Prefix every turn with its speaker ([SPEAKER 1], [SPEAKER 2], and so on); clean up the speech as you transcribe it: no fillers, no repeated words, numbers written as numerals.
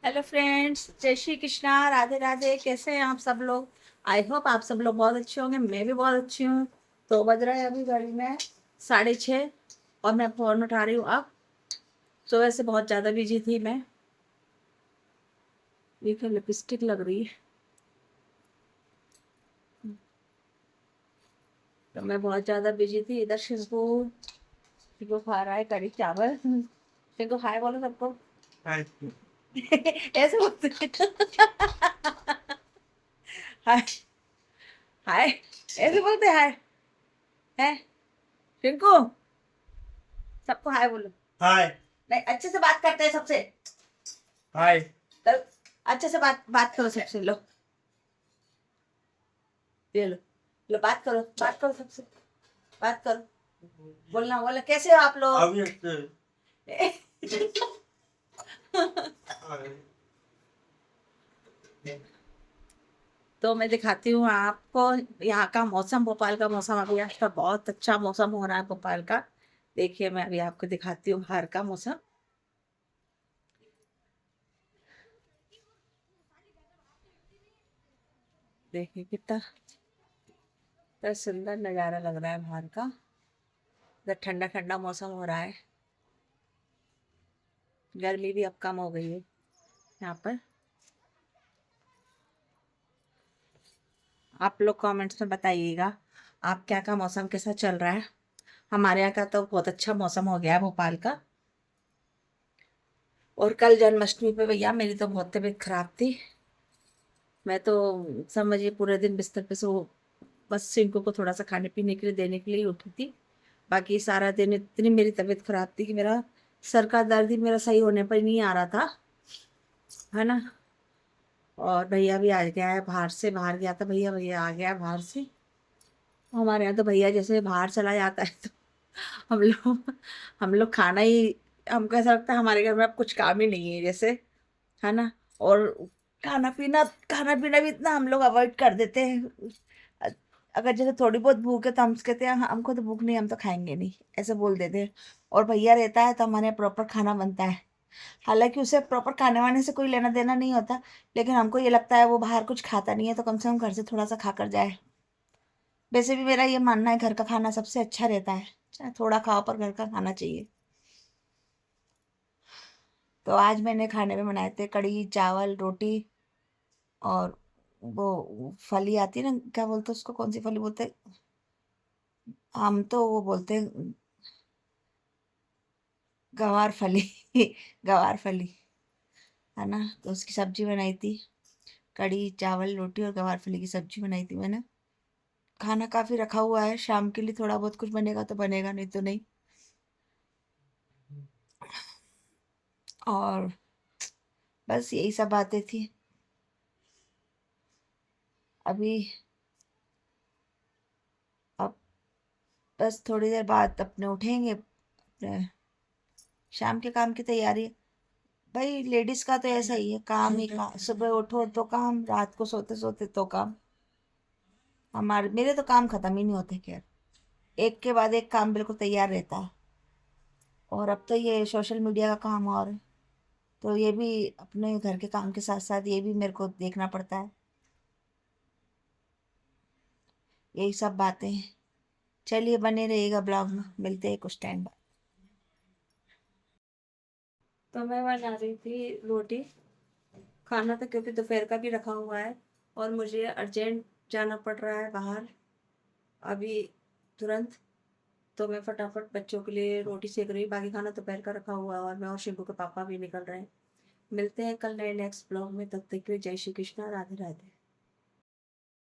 [SPEAKER 1] Hello friends, जय श्री कृष्णा, राधे राधे। कैसे हैं आप सब लोग? आई होप आप सब लोग बहुत अच्छे होंगे। मैं भी बहुत अच्छी हूँ। तो बज रहा है अभी घड़ी में 6:30 और मैं फ़ोन उठा रही हूँ अब। सुबह से बहुत ज़्यादा बिजी थी मैं। ये क्या लिपस्टिक लग रही है। तो मैं बहुत ज़्यादा बिजी थी। इधर शिंकू खा रहा है कढ़ी चावल। शिंकू हाय बोलो सबको।
[SPEAKER 2] हाय।
[SPEAKER 1] ऐसे बोलते हाय। हाय ऐसे बोलते हाय है। शिंकू सबको हाय बोलो।
[SPEAKER 2] हाय।
[SPEAKER 1] नहीं, अच्छे से बात करते हैं सबसे।
[SPEAKER 2] हाय।
[SPEAKER 1] तो अच्छे से बात करो सबसे। लो ये लो। लो बात करो सबसे। बात करो। बोलना बोला कैसे हो आप लोग?
[SPEAKER 2] अभी अच्छे। हाय।
[SPEAKER 1] तो मैं दिखाती हूँ आपको यहाँ का मौसम। भोपाल का मौसम अभी आज का बहुत अच्छा मौसम हो रहा है भोपाल का। देखिए मैं अभी आपको दिखाती हूँ बाहर का मौसम। देखिए कितना सुंदर नज़ारा लग रहा है बाहर का। इधर ठंडा ठंडा मौसम हो रहा है। गर्मी भी अब कम हो गई है यहाँ पर। आप लोग कमेंट्स में बताइएगा आप क्या का मौसम कैसा चल रहा है। हमारे यहाँ का तो बहुत अच्छा मौसम हो गया है भोपाल का। और कल जन्माष्टमी पे भैया मेरी तो बहुत तबीयत खराब थी। मैं तो समझिए पूरे दिन बिस्तर पे सो बस सिंको को थोड़ा सा खाने पीने के लिए देने के लिए ही उठी थी। बाकी सारा दिन इतनी मेरी तबीयत खराब थी कि मेरा सर का दर्द ही मेरा सही होने पर नहीं आ रहा था, है ना। और भैया भी आ गया है बाहर से। बाहर गया था भैया, भैया आ गया है बाहर से। हमारे यहाँ तो भैया जैसे बाहर चला जाता है तो हम लोग खाना ही, हमको ऐसा लगता है हमारे घर में अब कुछ काम ही नहीं है जैसे, है ना। और खाना पीना भी इतना हम लोग अवॉइड कर देते हैं। अ- अगर जैसे थोड़ी बहुत भूख है तो हम कहते हैं "हाँ, हमको तो भूख नहीं, हम तो खाएंगे नहीं", ऐसे बोल देते हैं। और भैया रहता है तो हमारे यहाँ प्रॉपर खाना बनता है। हालांकि उसे प्रॉपर खाने वाने से कोई लेना देना नहीं होता, लेकिन हमको ये लगता है वो बाहर कुछ खाता नहीं है तो कम से कम घर से थोड़ा सा खा कर जाए। वैसे भी मेरा ये मानना है घर का खाना सबसे अच्छा रहता है, चाहे थोड़ा खाओ पर घर का खाना चाहिए। तो आज मैंने खाने में बनाए थे कढ़ी चावल रोटी। और वो फली आती है ना, क्या बोलते हैं उसको, कौन सी फली बोलते हैं? हम तो वो बोलते हैं गवार फली। गवार फली, है ना। तो उसकी सब्जी बनाई थी। कढ़ी चावल रोटी और गवार फली की सब्जी बनाई थी मैंने। खाना काफी रखा हुआ है, शाम के लिए थोड़ा बहुत कुछ बनेगा तो बनेगा, नहीं तो नहीं। और बस यही सब बातें थी। अभी अब बस थोड़ी देर बाद अपने उठेंगे, अपने शाम के काम की तैयारी। भाई लेडीज का तो ऐसा ही है, काम ही काम। सुबह उठो तो काम, रात को सोते सोते तो काम। हमारे मेरे तो काम खत्म ही नहीं होते खैर। एक के बाद एक काम बिल्कुल तैयार रहता है। और अब तो ये सोशल मीडिया का काम और है, तो ये भी अपने घर के काम के साथ साथ ये भी मेरे को देखना पड़ता है। यही सब बातें हैं। चलिए बने रहिएगा ब्लॉग में, मिलते हैं कुछ टाइम बाद। तो मैं बना रही थी रोटी। खाना तो क्योंकि दोपहर का भी रखा हुआ है और मुझे अर्जेंट जाना पड़ रहा है बाहर अभी तुरंत। तो मैं फटाफट बच्चों के लिए रोटी सेक रही हूँ। बाकी खाना दोपहर का रखा हुआ है और मैं और शिबू के पापा भी निकल रहे हैं। मिलते हैं कल नए नेक्स्ट ब्लॉग में। तब तक के लिए जय श्री कृष्णा, राधे राधे।